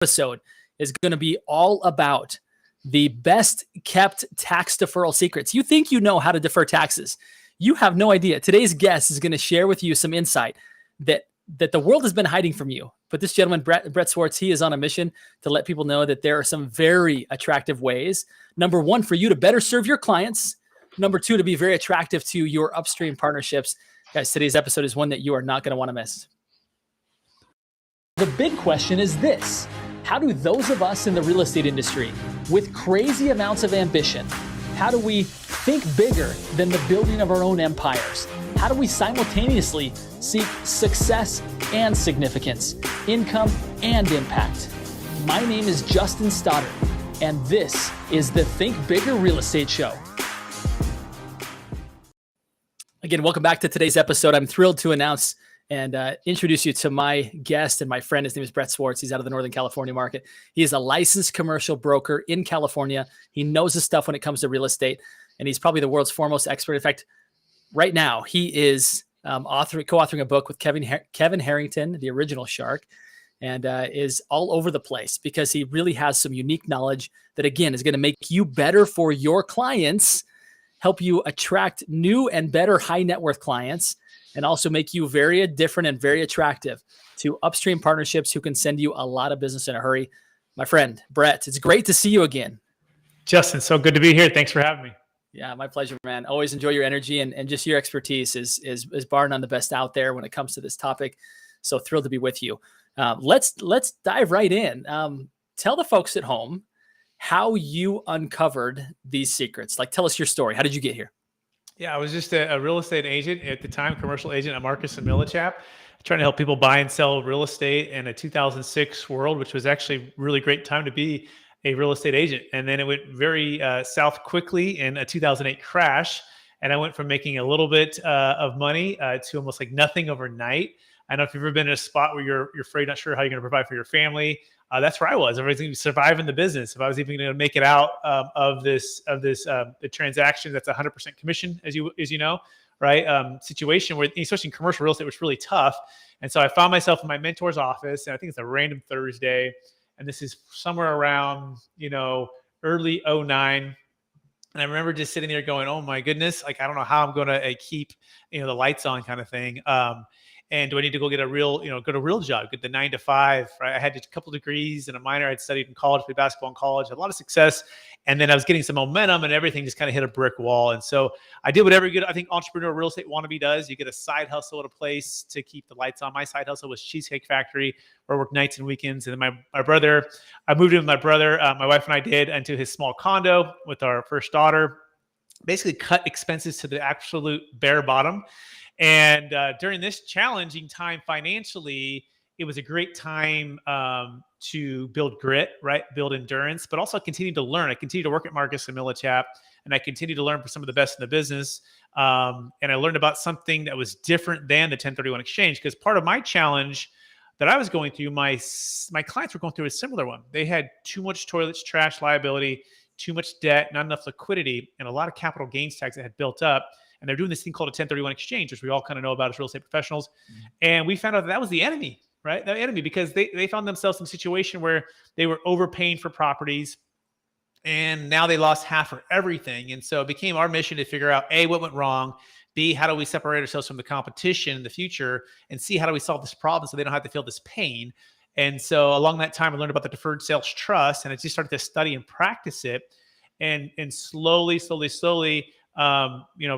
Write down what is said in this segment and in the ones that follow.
Episode is going to be all about the best kept tax deferral secrets. You think you know how to defer taxes. You have no idea. Today's guest is going to share with you some insight that the world has been hiding from you. But this gentleman, Brett Swartz, he is on a mission to let people know that there are some very attractive ways. Number one, for you to better serve your clients. Number two, to be very attractive to your upstream partnerships. Guys, today's episode is one that you are not going to want to miss. The big question is this: how do those of us in the real estate industry with crazy amounts of ambition, how do we think bigger than the building of our own empires? How do we simultaneously seek success and significance, income and impact? My name is Justin Stoddard, and this is the Think Bigger Real Estate Show. Again, welcome back to today's episode. I'm thrilled to announce and introduce you to my guest and my friend. His name is Brett Swartz. He's out of the Northern California market. He is a licensed commercial broker in California. He knows his stuff when it comes to real estate, and he's probably the world's foremost expert. In fact, right now he is co-authoring a book with Kevin Harrington, the original Shark, and is all over the place because he really has some unique knowledge that, again, is going to make you better for your clients, help you attract new and better high net worth clients, and also make you very different and very attractive to upstream partnerships who can send you a lot of business in a hurry. My friend, Brett, it's great to see you again. Justin, so good to be here. Thanks for having me. Yeah, my pleasure, man. Always enjoy your energy and just your expertise is bar none the best out there when it comes to this topic. So thrilled to be with you. Let's dive right in. Tell the folks at home how you uncovered these secrets. Like, tell us your story. How did you get here? Yeah, I was just a real estate agent at the time, commercial agent at Marcus & Millichap, trying to help people buy and sell real estate in a 2006 world, which was actually a really great time to be a real estate agent. And then it went very south quickly in a 2008 crash. And I went from making a little bit of money to almost like nothing overnight. I don't know if you've ever been in a spot where you're afraid, not sure how you're going to provide for your family. That's where I was. I was going to survive in the business. If I was even going to make it out of this the transaction that's 100% commission, as you know, right? Situation where, especially in commercial real estate, was really tough. And so I found myself in my mentor's office, and I think it's a random Thursday, and this is somewhere around early 09. And I remember just sitting there going, "Oh my goodness! Like, I don't know how I'm going to keep the lights on," kind of thing. And do I need to go get a real, job, get the 9 to 5, right? I had a couple degrees and a minor. I'd studied in college, played basketball in college, had a lot of success. And then I was getting some momentum and everything just kind of hit a brick wall. And so I did what every good, I think, entrepreneur real estate wannabe does. You get a side hustle at a place to keep the lights on. My side hustle was Cheesecake Factory, where I worked nights and weekends. And then my brother, I moved in with my brother, my wife and I did, into his small condo with our first daughter, basically cut expenses to the absolute bare bottom. And during this challenging time financially, it was a great time to build grit, right? Build endurance, but also continue to learn. I continued to work at Marcus & Millichap, and I continued to learn from some of the best in the business. And I learned about something that was different than the 1031 exchange, because part of my challenge that I was going through, my clients were going through a similar one. They had too much toilets, trash liability, too much debt, not enough liquidity, and a lot of capital gains tax that had built up. And they're doing this thing called a 1031 exchange, which we all kind of know about as real estate professionals. Mm-hmm. And we found out that was the enemy, right? The enemy, because they found themselves in a situation where they were overpaying for properties, and now they lost half or everything. And so it became our mission to figure out, A, what went wrong, B, how do we separate ourselves from the competition in the future, and C, how do we solve this problem so they don't have to feel this pain. And so along that time, I learned about the Deferred Sales Trust, and I just started to study and practice it, and slowly,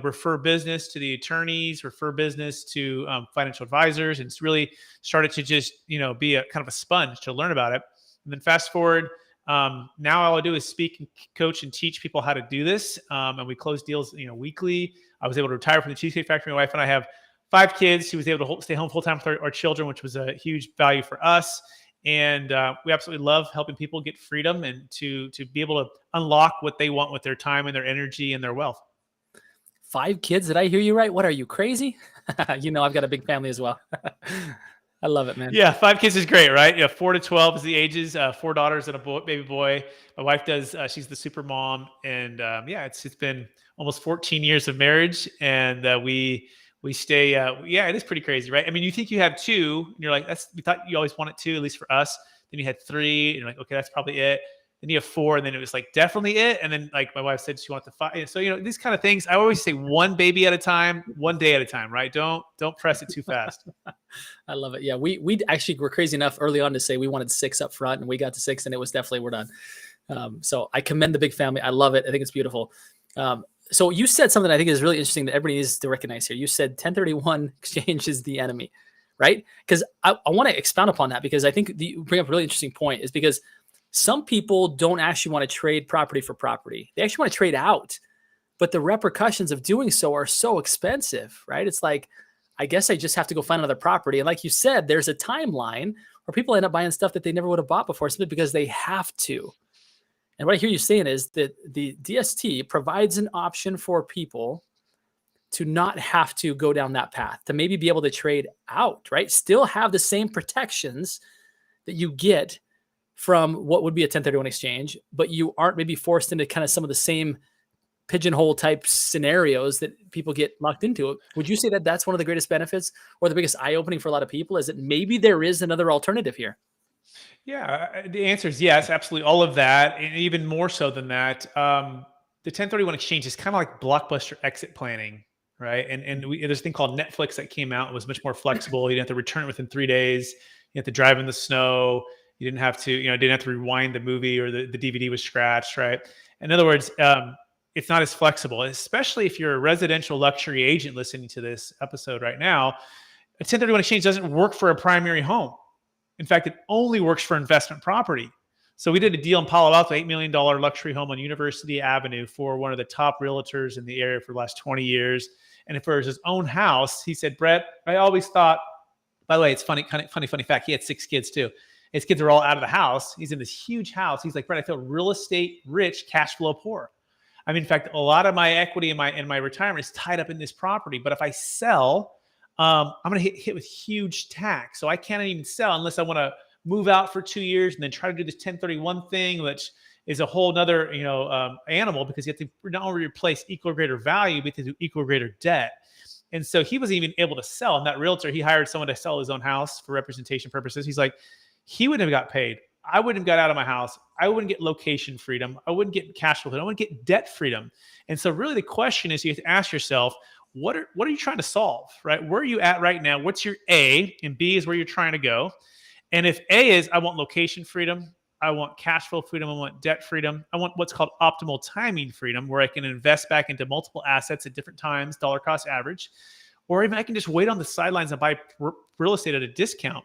refer business to the attorneys, refer business to financial advisors, and it's really started to just, be a kind of a sponge to learn about it. And then fast forward, now all I do is speak and coach and teach people how to do this. And we close deals, weekly. I was able to retire from the Cheesecake Factory. My wife and I have 5 kids. She was able to stay home full time with our children, which was a huge value for us. And we absolutely love helping people get freedom and to be able to unlock what they want with their time and their energy and their wealth. 5 kids? Did I hear you right? What are you, crazy? I've got a big family as well. I love it, man. Yeah, 5 kids is great, right? Yeah, 4 to 12 is the ages. 4 daughters and a baby boy. My wife does. She's the super mom, and it's been almost 14 years of marriage, and we stay. It is pretty crazy, right? I mean, you think you have 2, and you're like, we thought you always wanted 2, at least for us. Then you had 3, and you're like, okay, that's probably it. Then you have 4, and then it was like definitely it. And then like my wife said she wants the 5. So these kind of things. I always say one baby at a time, one day at a time, right? Don't press it too fast. I love it. Yeah, we actually were crazy enough early on to say we wanted 6 up front, and we got to 6, and it was definitely we're done. So I commend the big family. I love it. I think it's beautiful. So you said something I think is really interesting that everybody needs to recognize here. You said 1031 exchange is the enemy, right? Because I want to expound upon that, because I think you bring up a really interesting point, is because some people don't actually want to trade property for property. They actually want to trade out, but the repercussions of doing so are so expensive, right? It's like, I guess I just have to go find another property. And like you said, there's a timeline where people end up buying stuff that they never would have bought before simply because they have to. And what I hear you saying is that the DST provides an option for people to not have to go down that path, to maybe be able to trade out, right? Still have the same protections that you get from what would be a 1031 exchange, but you aren't maybe forced into kind of some of the same pigeonhole type scenarios that people get locked into. Would you say that that's one of the greatest benefits, or the biggest eye-opening for a lot of people, is that maybe there is another alternative here? Yeah, the answer is yes, absolutely. All of that, and even more so than that. The 1031 exchange is kind of like blockbuster exit planning, right? And there's a thing called Netflix that came out. It was much more flexible. You didn't have to return it within 3 days. You had to drive in the snow. You didn't have to, didn't have to rewind the movie, or the DVD was scratched, right? In other words, it's not as flexible, especially if you're a residential luxury agent listening to this episode right now. A 1031 exchange doesn't work for a primary home. In fact, it only works for investment property. So we did a deal in Palo Alto, $8 million luxury home on University Avenue for one of the top realtors in the area for the last 20 years. And for his own house, he said, Brett, I always thought, by the way, it's funny fact, he had 6 kids too. His kids are all out of the house. He's in this huge house. He's like, Brett, I feel real estate rich, cash flow poor. I mean, in fact, a lot of my equity in my retirement is tied up in this property. But if I sell, I'm going to get hit with huge tax. So I can't even sell unless I want to move out for 2 years and then try to do this 1031 thing, which is a whole nother, animal, because you have to not only replace equal or greater value, but to do equal or greater debt. And so he wasn't even able to sell. And that realtor, he hired someone to sell his own house for representation purposes. He's like, he wouldn't have got paid. I wouldn't have got out of my house. I wouldn't get location freedom. I wouldn't get cash flow freedom. I wouldn't get debt freedom. And so really the question is, you have to ask yourself, what are you trying to solve, right? Where are you at right now? What's your A? And B is where you're trying to go. And if A is, I want location freedom, I want cash flow freedom, I want debt freedom, I want what's called optimal timing freedom, where I can invest back into multiple assets at different times, dollar cost average, or even I can just wait on the sidelines and buy real estate at a discount.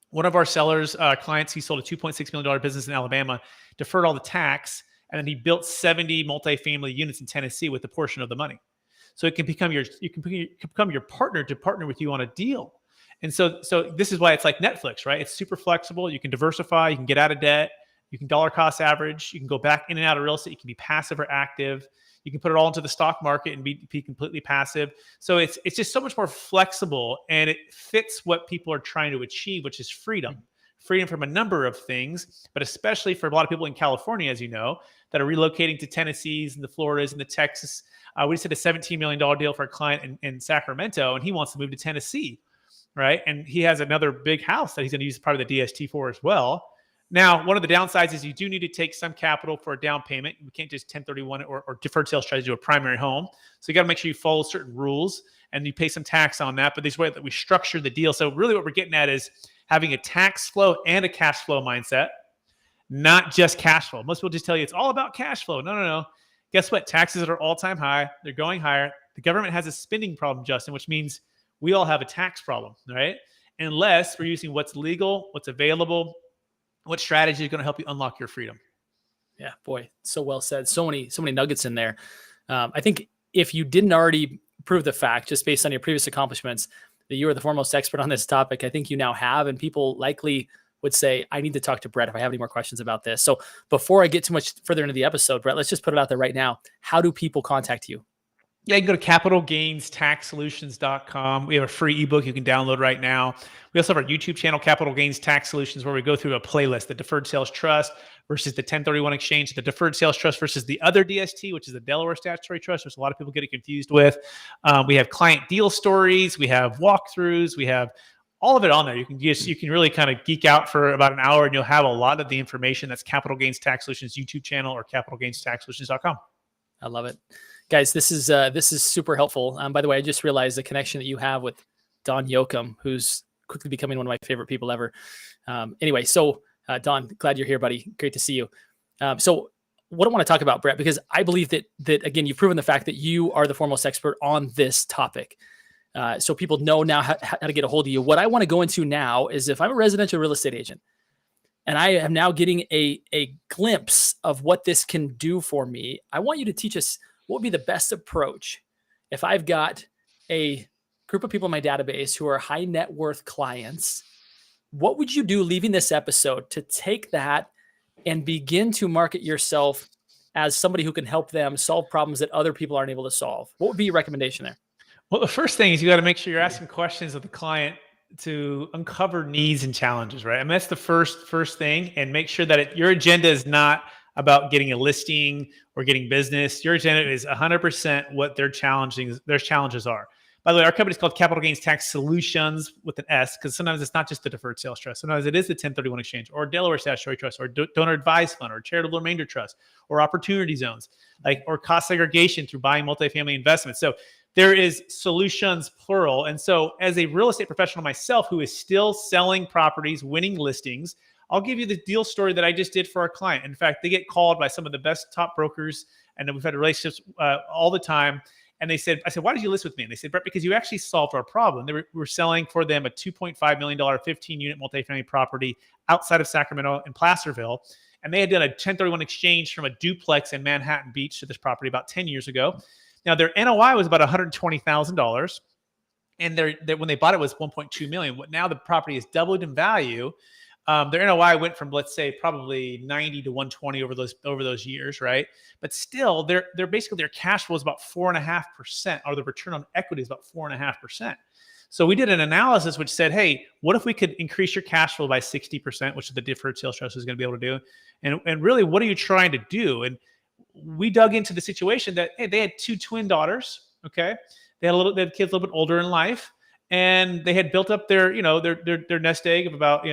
One of our sellers, clients, he sold a $2.6 million business in Alabama, deferred all the tax, and then he built 70 multifamily units in Tennessee with a portion of the money. So it can become your partner to partner with you on a deal. And so this is why it's like Netflix, right? It's super flexible. You can diversify. You can get out of debt. You can dollar cost average. You can go back in and out of real estate. You can be passive or active. You can put it all into the stock market and be completely passive. So it's just so much more flexible, and it fits what people are trying to achieve, which is freedom. Freedom from a number of things, but especially for a lot of people in California, as you know, that are relocating to Tennessees and the Floridas and the Texas. We just did a $17 million deal for a client in Sacramento, and he wants to move to Tennessee, right? And he has another big house that he's going to use part of the DST for as well. Now, one of the downsides is you do need to take some capital for a down payment. You can't just 1031 or deferred sales strategy to a primary home. So you got to make sure you follow certain rules and you pay some tax on that. But this way that we structure the deal. So really what we're getting at is having a tax flow and a cash flow mindset, not just cash flow. Most people just tell you it's all about cash flow. No. Guess what? Taxes are all-time high. They're going higher. The government has a spending problem, Justin, which means we all have a tax problem, right? Unless we're using what's legal, what's available, what strategy is going to help you unlock your freedom. Yeah, boy, so well said. So many nuggets in there. I think if you didn't already prove the fact, just based on your previous accomplishments, that you are the foremost expert on this topic, I think you now have, and people likely would say, I need to talk to Brett if I have any more questions about this. So before I get too much further into the episode, Brett, let's just put it out there right now. How do people contact you? Yeah, you can go to capitalgainstaxsolutions.com. We have a free ebook you can download right now. We also have our YouTube channel, Capital Gains Tax Solutions, where we go through a playlist, the Deferred Sales Trust versus the 1031 exchange, the Deferred Sales Trust versus the other DST, which is the Delaware Statutory Trust, which a lot of people get it confused with. We have client deal stories. We have walkthroughs. We have all of it on there. You can really kind of geek out for about an hour, and you'll have a lot of the information. That's Capital Gains Tax Solutions YouTube channel or capitalgainstaxsolutions.com. I love it. Guys, this is super helpful. By the way, I just realized the connection that you have with Don Yoakum, who's quickly becoming one of my favorite people ever. Anyway, so Don, glad you're here, buddy. Great to see you. So what I want to talk about, Brett, because I believe that again, you've proven the fact that you are the foremost expert on this topic. So people know now how to get a hold of you. What I want to go into now is if I'm a residential real estate agent and I am now getting a glimpse of what this can do for me, I want you to teach us what would be the best approach if I've got a group of people in my database who are high net worth clients. What would you do leaving this episode to take that and begin to market yourself as somebody who can help them solve problems that other people aren't able to solve? What would be your recommendation there? Well, the first thing is you got to make sure you're asking questions of the client to uncover needs and challenges, right? I mean, that's the first thing, and make sure that your agenda is not about getting a listing or getting business. Your agenda is 100% what their challenges are. By the way, our company is called Capital Gains Tax Solutions with an S, because sometimes it's not just the Deferred Sales Trust. Sometimes it is the 1031 exchange or Delaware Statutory Trust or donor advised fund or charitable remainder trust or opportunity zones, or cost segregation through buying multifamily investments. So there is solutions, plural. And so as a real estate professional myself who is still selling properties, winning listings, I'll give you the deal story that I just did for our client. In fact, they get called by some of the best top brokers, and we've had relationships all the time. And I said, why did you list with me? And they said, Brett, because you actually solved our problem. We were selling for them a $2.5 million, 15-unit multifamily property outside of Sacramento in Placerville. And they had done a 1031 exchange from a duplex in Manhattan Beach to this property about 10 years ago. Now, their NOI was about $120,000. And when they bought it was $1.2 million. Now the property has doubled in value. Their NOI went from, let's say, probably 90 to 120 over those years, right? But still, they're basically, their cash flow is about 4.5%, or the return on equity is about 4.5%. So we did an analysis which said, hey, what if we could increase your cash flow by 60%, which is the Deferred Sales Trust is going to be able to do? And really, what are you trying to do? And we dug into the situation that, hey, they had two twin daughters, okay? They had kids a little bit older in life, and they had built up their nest egg of about,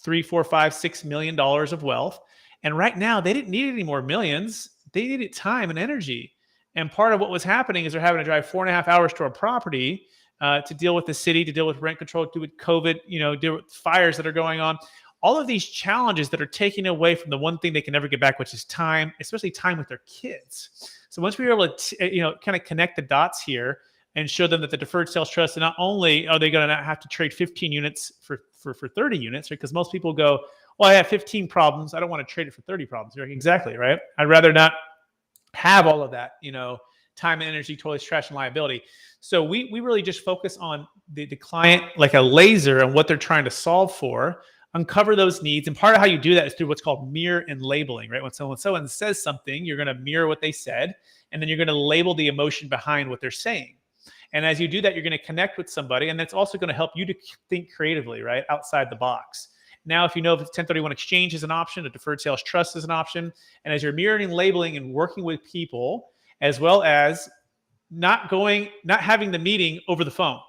$3, $4, $5, $6 million of wealth. And right now they didn't need any more millions. They needed time and energy. And part of what was happening is they're having to drive 4.5 hours to a property to deal with the city, to deal with rent control, to deal with COVID, deal with fires that are going on. All of these challenges that are taking away from the one thing they can never get back, which is time, especially time with their kids. So once we were able to, kind of connect the dots here and show them that the Deferred Sales Trust, and not only are they going to not have to trade 15 units for 30 units, right? Because most people go, well, I have 15 problems. I don't want to trade it for 30 problems. You're like, exactly, right? I'd rather not have all of that, time and energy, toilets, trash, and liability. So we really just focus on the client like a laser and what they're trying to solve for, uncover those needs. And part of how you do that is through what's called mirror and labeling, right? When someone says something, you're going to mirror what they said, and then you're going to label the emotion behind what they're saying. And as you do that, you're going to connect with somebody, and that's also going to help you to think creatively, right? Outside the box. Now, if you know if 1031 exchange is an option, a deferred sales trust is an option, and as you're mirroring, labeling, and working with people, as well as not having the meeting over the phone,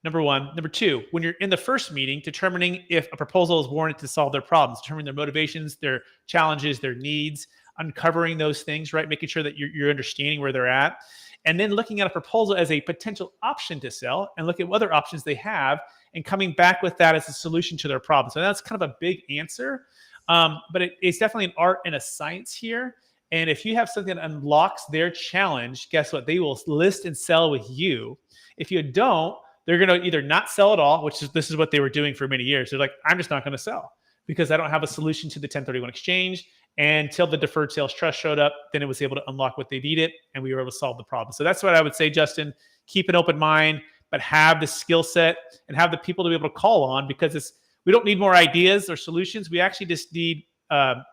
number one. Number two, when you're in the first meeting, determining if a proposal is warranted to solve their problems, determining their motivations, their challenges, their needs, uncovering those things, right? Making sure that you're understanding where they're at. And then looking at a proposal as a potential option to sell, and look at what other options they have, and coming back with that as a solution to their problem. So that's kind of a big answer, but it's definitely an art and a science here. And if you have something that unlocks their challenge, guess what? They will list and sell with you. If you don't, they're going to either not sell at all, this is what they were doing for many years. They're like, I'm just not going to sell because I don't have a solution to the 1031 exchange. And until the Deferred Sales Trust showed up, then it was able to unlock what they needed, and we were able to solve the problem. So that's what I would say, Justin. Keep an open mind, but have the skill set and have the people to be able to call on, because we don't need more ideas or solutions. We actually just need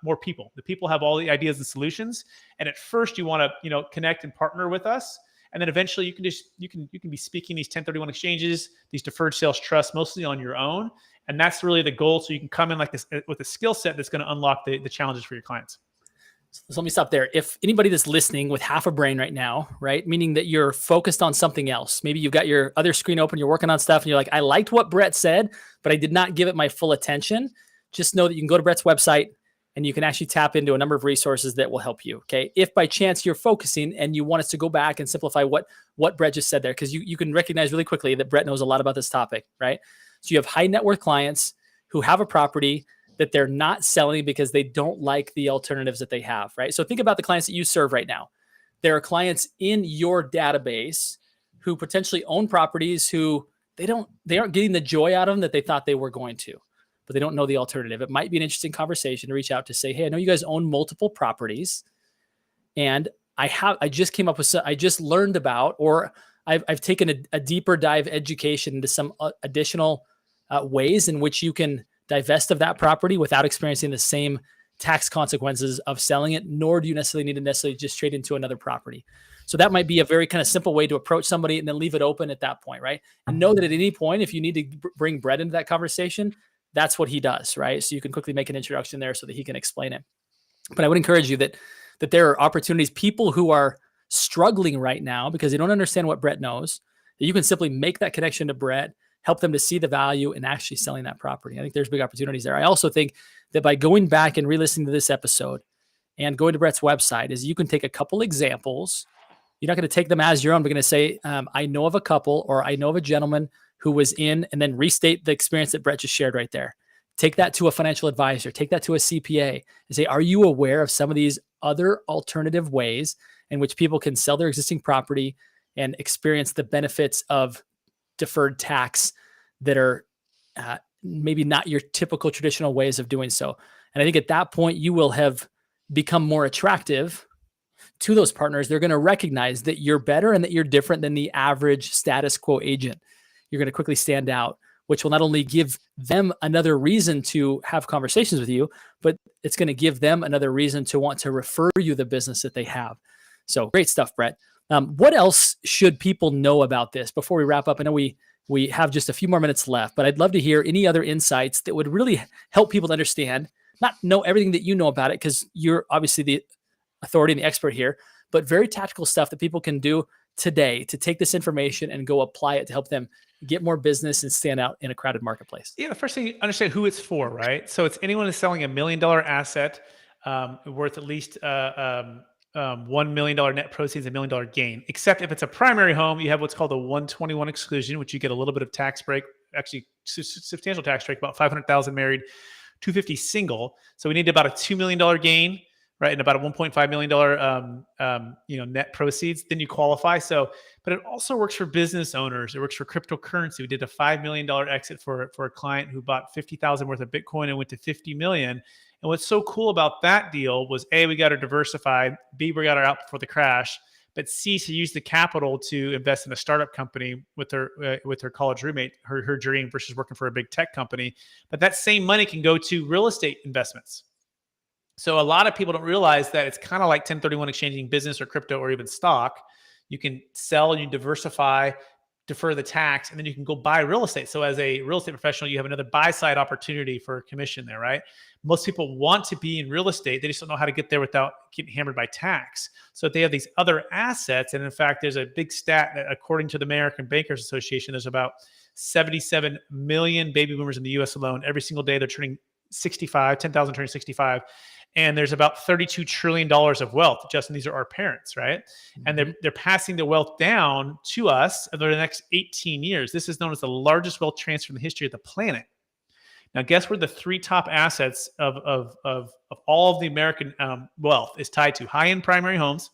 more people. The people have all the ideas and solutions. And at first, you want to connect and partner with us, and then eventually you can be speaking these 1031 exchanges, these Deferred Sales Trusts, mostly on your own. And that's really the goal. So you can come in like this with a skill set that's going to unlock the challenges for your clients. So let me stop there. If anybody that's listening with half a brain right now, right, meaning that you're focused on something else, maybe you've got your other screen open, you're working on stuff, and you're like, I liked what Brett said, but I did not give it my full attention. Just know that you can go to Brett's website and you can actually tap into a number of resources that will help you. Okay. If by chance you're focusing and you want us to go back and simplify what Brett just said there, because you can recognize really quickly that Brett knows a lot about this topic, right? So you have high net worth clients who have a property that they're not selling because they don't like the alternatives that they have, right? So think about the clients that you serve right now. There are clients in your database who potentially own properties who they aren't getting the joy out of them that they thought they were going to, but they don't know the alternative. It might be an interesting conversation to reach out to say, hey, I know you guys own multiple properties, and I just learned about, or I've taken a deeper dive education into some additional ways in which you can divest of that property without experiencing the same tax consequences of selling it, nor do you necessarily need to just trade into another property. So that might be a very kind of simple way to approach somebody and then leave it open at that point, right? And know that at any point, if you need to bring Brett into that conversation, that's what he does, right? So you can quickly make an introduction there so that he can explain it. But I would encourage you that there are opportunities, people who are struggling right now because they don't understand what Brett knows, that you can simply make that connection to Brett, help them to see the value in actually selling that property. I think there's big opportunities there. I also think that by going back and re-listening to this episode and going to Brett's website is you can take a couple examples. You're not going to take them as your own, but going to say, I know of a couple, or I know of a gentleman who was in, and then restate the experience that Brett just shared right there. Take that to a financial advisor, take that to a CPA and say, are you aware of some of these other alternative ways in which people can sell their existing property and experience the benefits of deferred tax that are maybe not your typical traditional ways of doing so? And I think at that point, you will have become more attractive to those partners. They're going to recognize that you're better and that you're different than the average status quo agent. You're going to quickly stand out, which will not only give them another reason to have conversations with you, but it's going to give them another reason to want to refer you the business that they have. So great stuff, Brett. What else should people know about this before we wrap up? I know we have just a few more minutes left, but I'd love to hear any other insights that would really help people to understand, not know everything that you know about it, because you're obviously the authority and the expert here, but very tactical stuff that people can do today to take this information and go apply it to help them get more business and stand out in a crowded marketplace. Yeah, the first thing, understand who it's for, right? So it's anyone who's selling $1 million asset worth at least $1 million net proceeds, $1 million gain, except if it's a primary home, you have what's called a 121 exclusion, which you get a little bit of tax break, actually substantial tax break, about 500,000 married, 250 single. So we need about a $2 million gain, right? And about a $1.5 million, net proceeds, then you qualify. So, but it also works for business owners. It works for cryptocurrency. We did a $5 million exit for a client who bought 50,000 worth of Bitcoin and went to 50 million. And what's so cool about that deal was A, we got her diversified, B, we got her out before the crash, but C, she used the capital to invest in a startup company with her college roommate, her dream, versus working for a big tech company. But that same money can go to real estate investments. So a lot of people don't realize that it's kind of like 1031 exchanging business or crypto or even stock. You can sell, you diversify, defer the tax, and then you can go buy real estate. So as a real estate professional, you have another buy side opportunity for commission there, right? Most people want to be in real estate. They just don't know how to get there without getting hammered by tax. So they have these other assets. And in fact, there's a big stat that according to the American Bankers Association, there's about 77 million baby boomers in the US alone. Every single day they're turning 65, 10,000 turning 65. And there's about $32 trillion of wealth. Justin, these are our parents, right? And they're passing the wealth down to us over the next 18 years. This is known as the largest wealth transfer in the history of the planet. Now, guess where the three top assets of all of the American wealth is tied to? High-end primary homes,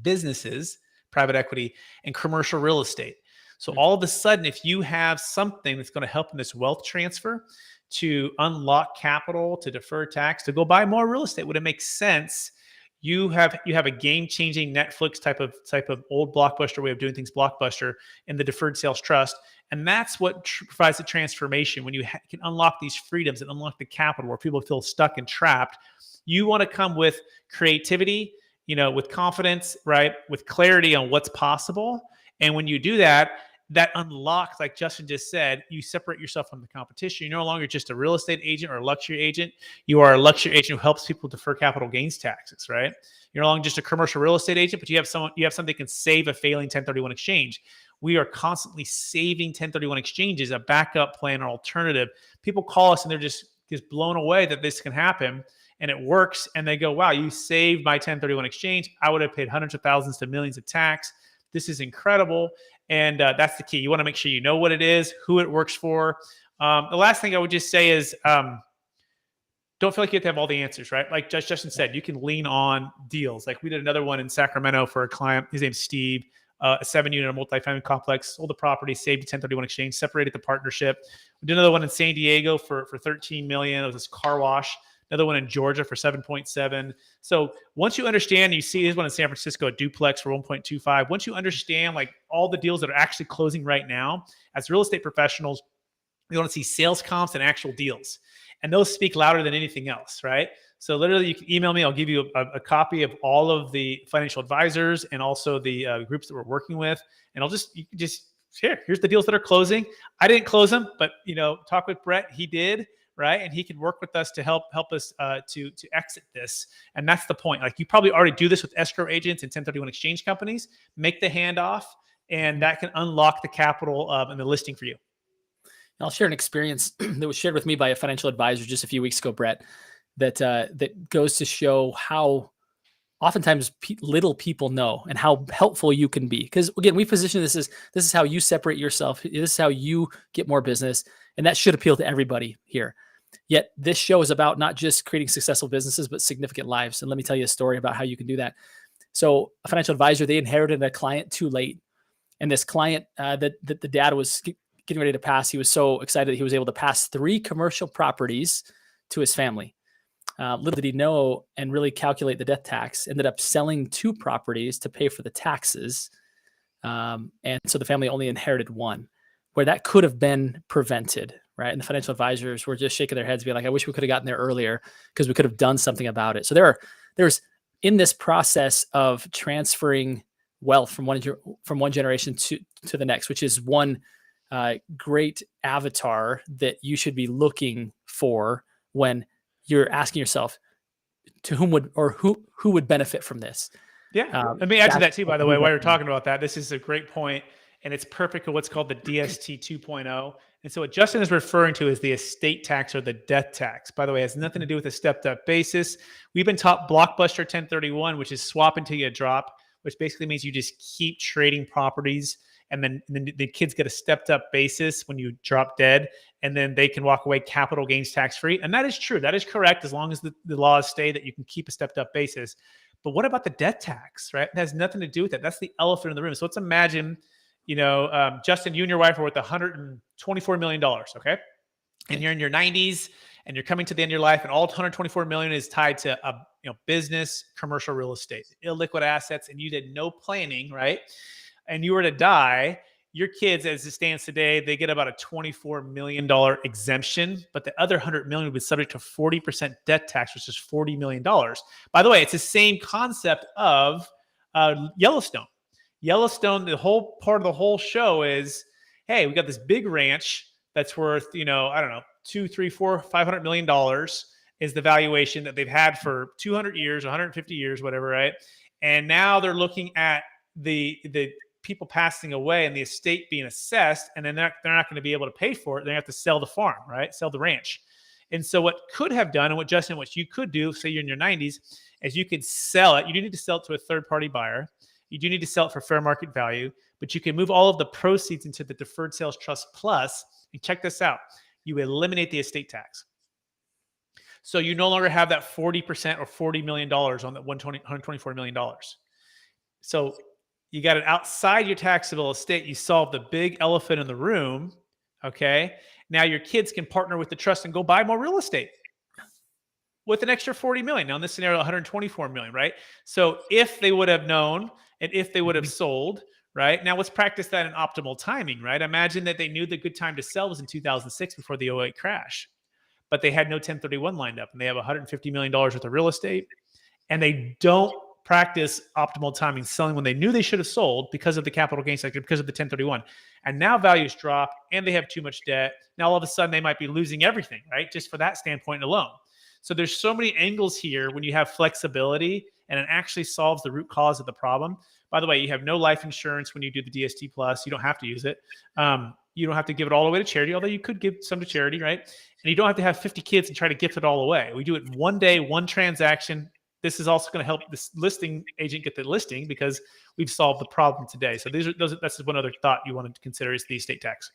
businesses, private equity, and commercial real estate. So all of a sudden, if you have something that's going to help in this wealth transfer, to unlock capital, to defer tax, to go buy more real estate, would it make sense? You have a game-changing Netflix type of old blockbuster way of doing things, blockbuster, in the Deferred Sales Trust, and that's what provides the transformation. When you can unlock these freedoms and unlock the capital where people feel stuck and trapped, you want to come with creativity, with confidence, right, with clarity on what's possible, and when you do that, that unlocks, like Justin just said, you separate yourself from the competition. You're no longer just a real estate agent or a luxury agent. You are a luxury agent who helps people defer capital gains taxes, right? You're no longer just a commercial real estate agent, but you have something that can save a failing 1031 exchange. We are constantly saving 1031 exchanges, a backup plan or alternative. People call us and they're just blown away that this can happen and it works. And they go, wow, you saved my 1031 exchange. I would have paid hundreds of thousands to millions of tax. This is incredible. And that's the key. You want to make sure you know what it is, who it works for. The last thing I would just say is don't feel like you have to have all the answers, right? Like Justin said, you can lean on deals. Like we did another one in Sacramento for a client. His name's Steve, a 7-unit multifamily complex, sold the property, saved a 1031 exchange, separated the partnership. We did another one in San Diego for $13 million. It was this car wash. Another one in Georgia for 7.7. So once you understand, you see this one in San Francisco, a duplex for 1.25. Once you understand like all the deals that are actually closing right now, as real estate professionals, we want to see sales comps and actual deals. And those speak louder than anything else, right? So literally you can email me. I'll give you a copy of all of the financial advisors and also the groups that we're working with. And you can just here's the deals that are closing. I didn't close them, but talk with Brett. He did. Right. And he can work with us to help us to exit this. And that's the point. Like you probably already do this with escrow agents and 1031 exchange companies, make the handoff, and that can unlock the capital and the listing for you. I'll share an experience that was shared with me by a financial advisor just a few weeks ago, Brett, that goes to show how oftentimes little people know and how helpful you can be. Because again, we position this is how you separate yourself. This is how you get more business. And that should appeal to everybody here. Yet this show is about not just creating successful businesses, but significant lives. And let me tell you a story about how you can do that. So a financial advisor, they inherited a client too late. And this client that the dad was getting ready to pass, he was so excited that he was able to pass 3 commercial properties to his family. Little did he know and really calculate the death tax, ended up selling 2 properties to pay for the taxes. And so the family only inherited 1, where that could have been prevented, right? And the financial advisors were just shaking their heads, being like, I wish we could have gotten there earlier because we could have done something about it. So there's in this process of transferring wealth from one generation to the next, which is one great avatar that you should be looking for when you're asking yourself to whom would benefit from this. Yeah. Let me add to that too, by the way, while you're talking about that. This is a great point, and it's perfect for what's called the DST 2.0. And so what Justin is referring to is the estate tax or the death tax. By the way, it has nothing to do with a stepped up basis. We've been taught blockbuster 1031, which is swap until you drop, which basically means you just keep trading properties. And then the kids get a stepped up basis when you drop dead, and then they can walk away capital gains tax free. And that is true. That is correct, as long as the laws stay that you can keep a stepped up basis. But what about the death tax, right? It has nothing to do with that. That's the elephant in the room. So let's imagine, Justin, you and your wife are worth $124 million, okay? And you're in your 90s and you're coming to the end of your life, and all $124 million is tied to business, commercial real estate, illiquid assets, and you did no planning, right? And you were to die, your kids, as it stands today, they get about a $24 million exemption, but the other $100 million would be subject to 40% debt tax, which is $40 million. By the way, it's the same concept of Yellowstone. Yellowstone, the whole part of the whole show is, hey, we got this big ranch that's worth, I don't know, $200, $300, $400, $500 million is the valuation that they've had for 200 years, 150 years, whatever, right? And now they're looking at the people passing away and the estate being assessed, and then they're not going to be able to pay for it. They have to sell the farm, right? Sell the ranch. And so what could have done, and what you could do, say you're in your 90s, is you could sell it. You do need to sell it to a third-party buyer. You do need to sell it for fair market value, but you can move all of the proceeds into the Deferred Sales Trust Plus. And check this out. You eliminate the estate tax. So you no longer have that 40% or $40 million on that $124 million. So you got it outside your taxable estate. You solve the big elephant in the room. Okay. Now your kids can partner with the trust and go buy more real estate with an extra 40 million. Now in this scenario, 124 million, right? So if they would have known and if they would have sold, right? Now let's practice that in optimal timing, right? Imagine that they knew the good time to sell was in 2006 before the '08 crash, but they had no 1031 lined up and they have $150 million worth of real estate, and they don't practice optimal timing, selling when they knew they should have sold because of the capital gains sector, because of the 1031. And now values drop and they have too much debt. Now all of a sudden they might be losing everything, right? Just for that standpoint alone. So there's so many angles here when you have flexibility and it actually solves the root cause of the problem. By the way, you have no life insurance when you do the DST Plus. You don't have to use it. You don't have to give it all away to charity, although you could give some to charity, right? And you don't have to have 50 kids and try to gift it all away. We do it one day, one transaction. This is also going to help this listing agent get the listing because we've solved the problem today. So that's one other thought you wanted to consider is the estate tax.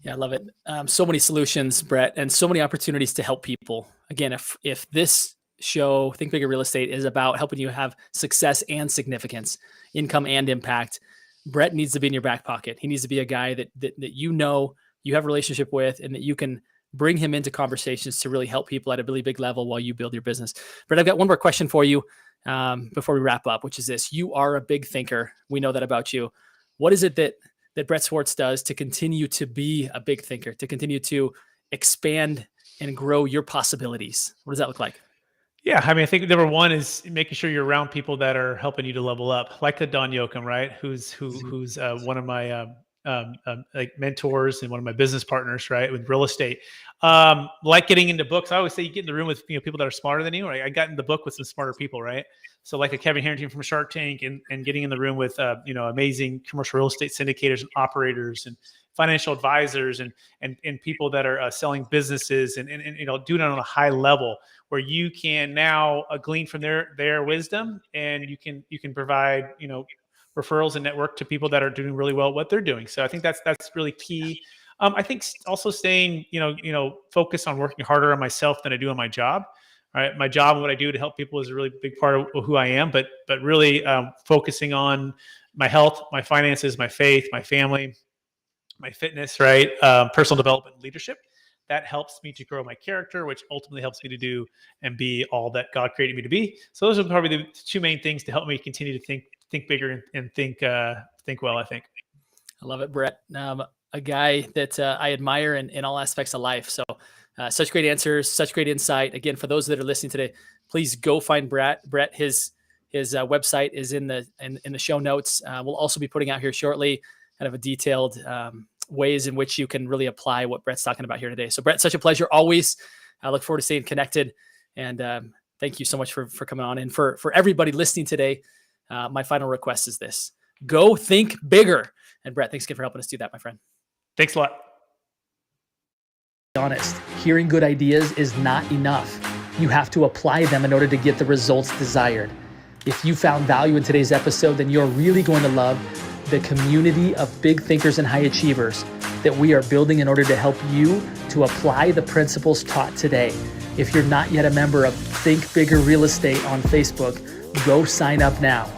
Yeah, I love it. So many solutions, Brett, and so many opportunities to help people. Again, if this show, Think Bigger Real Estate, is about helping you have success and significance, income and impact, Brett needs to be in your back pocket. He needs to be a guy that you know you have a relationship with and that you can bring him into conversations to really help people at a really big level while you build your business. Brett, I've got one more question for you before we wrap up, which is this. You are a big thinker. We know that about you. What is it that Brett Swartz does to continue to be a big thinker, to continue to expand and grow your possibilities? What does that look like? Yeah, I mean, I think number one is making sure you're around people that are helping you to level up, like a Don Yoakum, right? Who's one of my like mentors and one of my business partners, right, with real estate. Like getting into books. I always say you get in the room with people that are smarter than you. Right? I got in the book with some smarter people, right? So like a Kevin Harrington from Shark Tank, and getting in the room with amazing commercial real estate syndicators and operators and financial advisors and people that are selling businesses and doing it on a high level where you can now glean from their wisdom, and you can provide referrals and network to people that are doing really well at what they're doing. So I think that's really key. I think also staying focused on working harder on myself than I do on my job. Right, my job and what I do to help people is a really big part of who I am, but really focusing on my health, my finances, my faith, my family, my fitness, right? Personal development and leadership. That helps me to grow my character, which ultimately helps me to do and be all that God created me to be. So those are probably the two main things to help me continue to think bigger and think well, I think. I love it, Brett. A guy that I admire in all aspects of life. So such great answers, such great insight. Again, for those that are listening today, please go find Brett. His website is in the show notes. We'll also be putting out here shortly kind of a detailed ways in which you can really apply what Brett's talking about here today. So Brett, such a pleasure always. I look forward to staying connected. And thank you so much for coming on. And for everybody listening today, my final request is this: go think bigger. And Brett, thanks again for helping us do that, my friend. Thanks a lot. Honest, hearing good ideas is not enough. You have to apply them in order to get the results desired. If you found value in today's episode, then you're really going to love the community of big thinkers and high achievers that we are building in order to help you to apply the principles taught today. If you're not yet a member of Think Bigger Real Estate on Facebook, go sign up now.